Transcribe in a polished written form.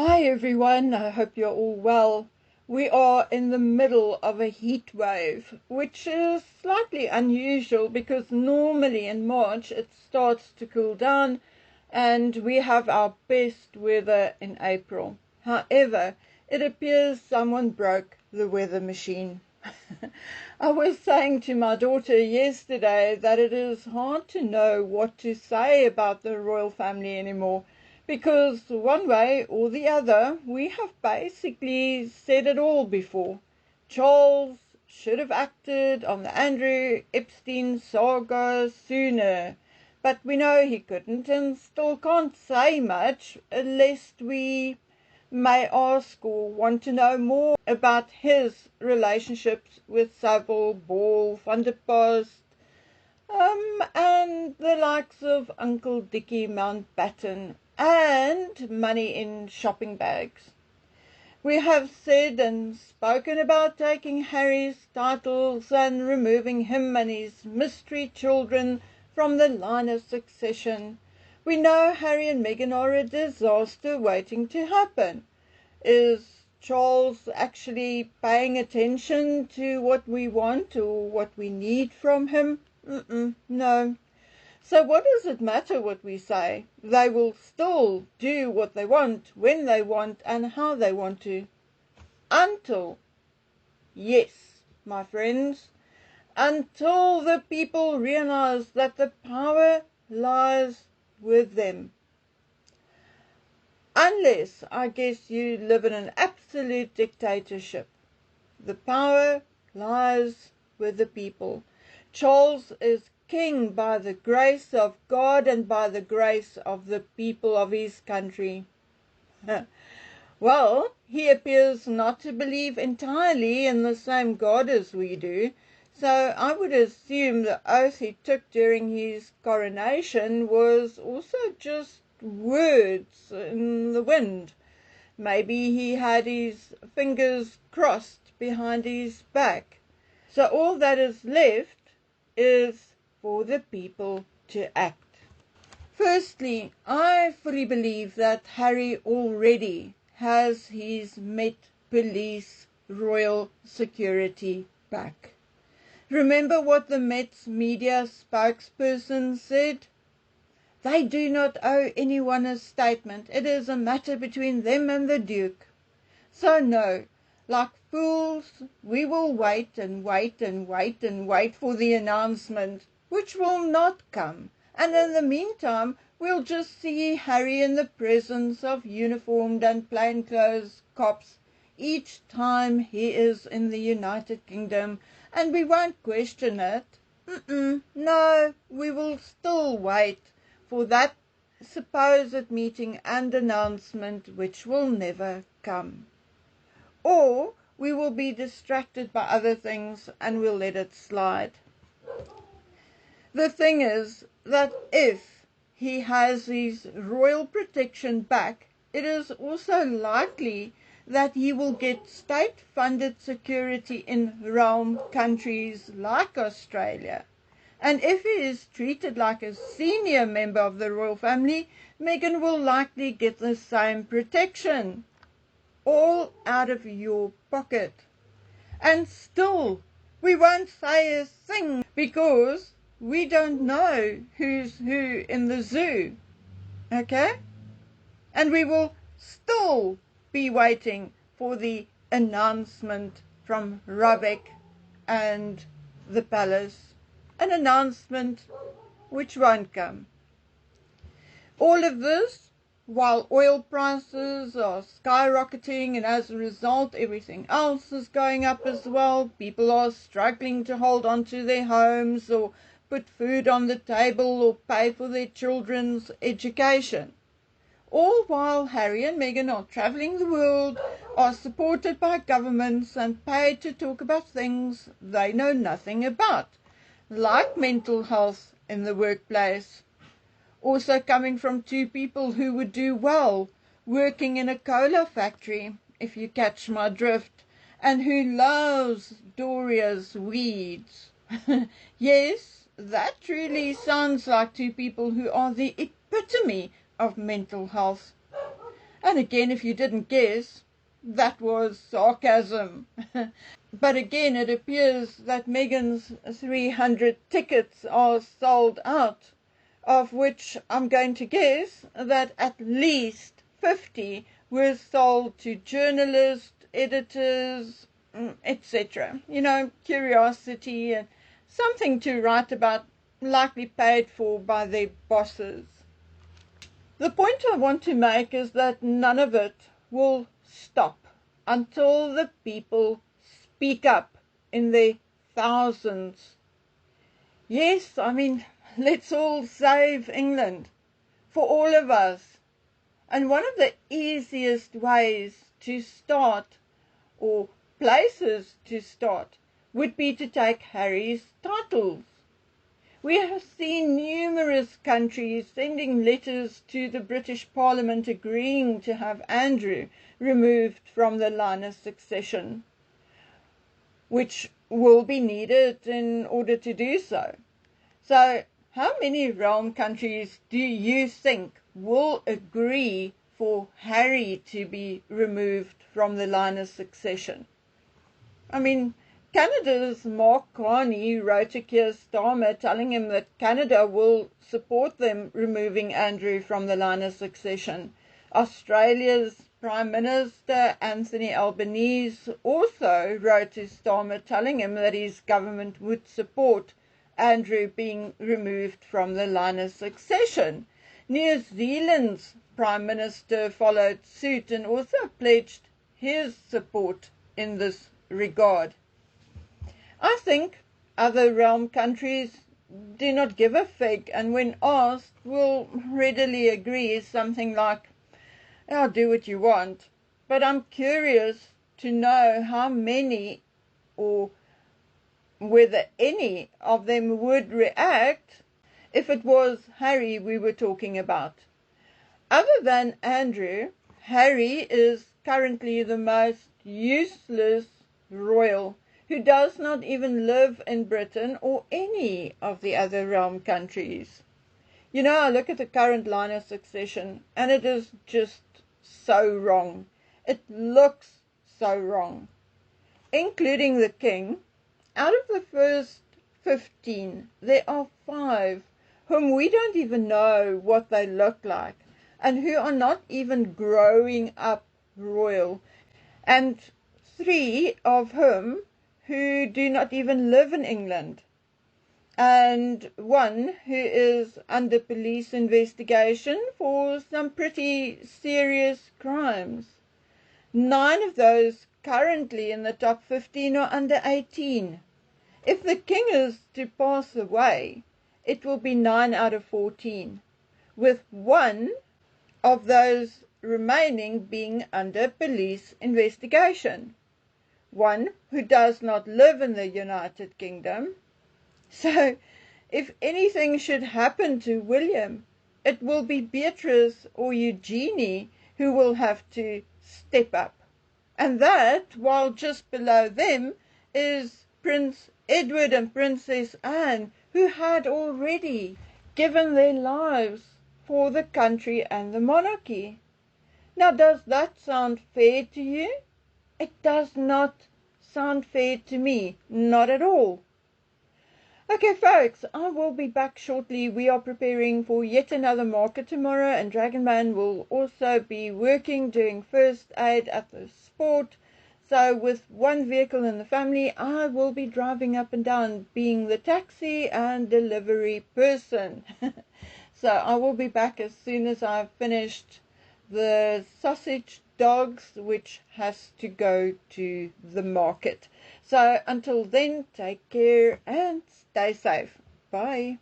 Hi everyone, I hope you're all well. We are in the middle of a heat wave, which is slightly unusual because normally in March it starts to cool down and we have our best weather in April. However, it appears someone broke the weather machine. I was saying to my daughter yesterday that it is hard to know what to say about the royal family anymore, because one way or the other we have basically said it all before. Charles should have acted on the Andrew Epstein saga sooner, but we know he couldn't and still can't say much lest we may ask or want to know more about his relationships with Savile, Ball, Van der Post, and the likes of Uncle Dickie Mountbatten, and money in shopping bags. We have said and spoken about taking Harry's titles and removing him and his mystery children from the line of succession. We know Harry and Meghan are a disaster waiting to happen. Is Charles actually paying attention to what we want or what we need from him? No. So what does it matter what we say? They will still do what they want, when they want, and how they want to. Until, yes, my friends, until the people realize that the power lies with them. Unless, I guess, you live in an absolute dictatorship. The power lies with the people. Charles is king by the grace of God and by the grace of the people of his country. Well, he appears not to believe entirely in the same God as we do, so I would assume the oath he took during his coronation was also just words in the wind. Maybe he had his fingers crossed behind his back. So all that is left is for the people to act. Firstly, I fully believe that Harry already has his Met Police Royal Security back. Remember what the Met's media spokesperson said? They do not owe anyone a statement. It is a matter between them and the Duke. So no, like fools, we will wait and wait and wait and wait for the announcement, which will not come. And in the meantime, we'll just see Harry in the presence of uniformed and plainclothes cops each time he is in the United Kingdom, and we won't question it. No, we will still wait for that supposed meeting and announcement which will never come. Or we will be distracted by other things and we'll let it slide. The thing is that if he has his royal protection back, it is also likely that he will get state-funded security in realm countries like Australia. And if he is treated like a senior member of the royal family, Meghan will likely get the same protection, all out of your pocket. And still, we won't say a thing because we don't know who's who in the zoo, okay? And we will still be waiting for the announcement from RAVEC and the palace, an announcement which won't come. All of this while oil prices are skyrocketing, and as a result everything else is going up as well. People are struggling to hold on to their homes or put food on the table or pay for their children's education. All while Harry and Meghan are travelling the world, are supported by governments and paid to talk about things they know nothing about, like mental health in the workplace. Also coming from two people who would do well working in a cola factory, if you catch my drift, and who loves Doria's weeds. Yes, that really sounds like two people who are the epitome of mental health. And again, if you didn't guess, that was sarcasm. But again, it appears that Megan's 300 tickets are sold out, of which I'm going to guess that at least 50 were sold to journalists, editors, etc. You know, curiosity and something to write about, likely paid for by their bosses. The point I want to make is that none of it will stop until the people speak up in their thousands. Yes, I mean, let's all save England, for all of us. And one of the easiest ways to start, or places to start, would be to take Harry's titles. We have seen numerous countries sending letters to the British Parliament agreeing to have Andrew removed from the line of succession, which will be needed in order to do so. So, how many realm countries do you think will agree for Harry to be removed from the line of succession? I mean, Canada's Mark Carney wrote to Keir Starmer telling him that Canada will support them removing Andrew from the line of succession. Australia's Prime Minister Anthony Albanese also wrote to Starmer telling him that his government would support Andrew being removed from the line of succession. New Zealand's Prime Minister followed suit and also pledged his support in this regard. I think other realm countries do not give a fig, and when asked will readily agree something like, "I'll do what you want." But I'm curious to know how many or whether any of them would react if it was Harry we were talking about. Other than Andrew, Harry is currently the most useless royal who does not even live in Britain or any of the other realm countries. You know, I look at the current line of succession and it is just so wrong. It looks so wrong. Including the king, out of the first 15, there are 5 whom we don't even know what they look like and who are not even growing up royal, and 3 of whom who do not even live in England, and 1 who is under police investigation for some pretty serious crimes. 9 of those currently in the top 15 are under 18. If the king is to pass away, it will be 9 out of 14, with 1 of those remaining being under police investigation. 1 who does not live in the United Kingdom. So, if anything should happen to William, it will be Beatrice or Eugenie who will have to step up. And that, while just below them, is Prince Edward and Princess Anne, who had already given their lives for the country and the monarchy. Now, does that sound fair to you? It does not sound fair to me, not at all. Okay, folks, I will be back shortly. We are preparing for yet another market tomorrow, and Dragonman will also be working, doing first aid at the sport. So with 1 vehicle in the family, I will be driving up and down, being the taxi and delivery person. So I will be back as soon as I've finished the sausage dogs, which has to go to the market. So until then, take care and stay safe. Bye.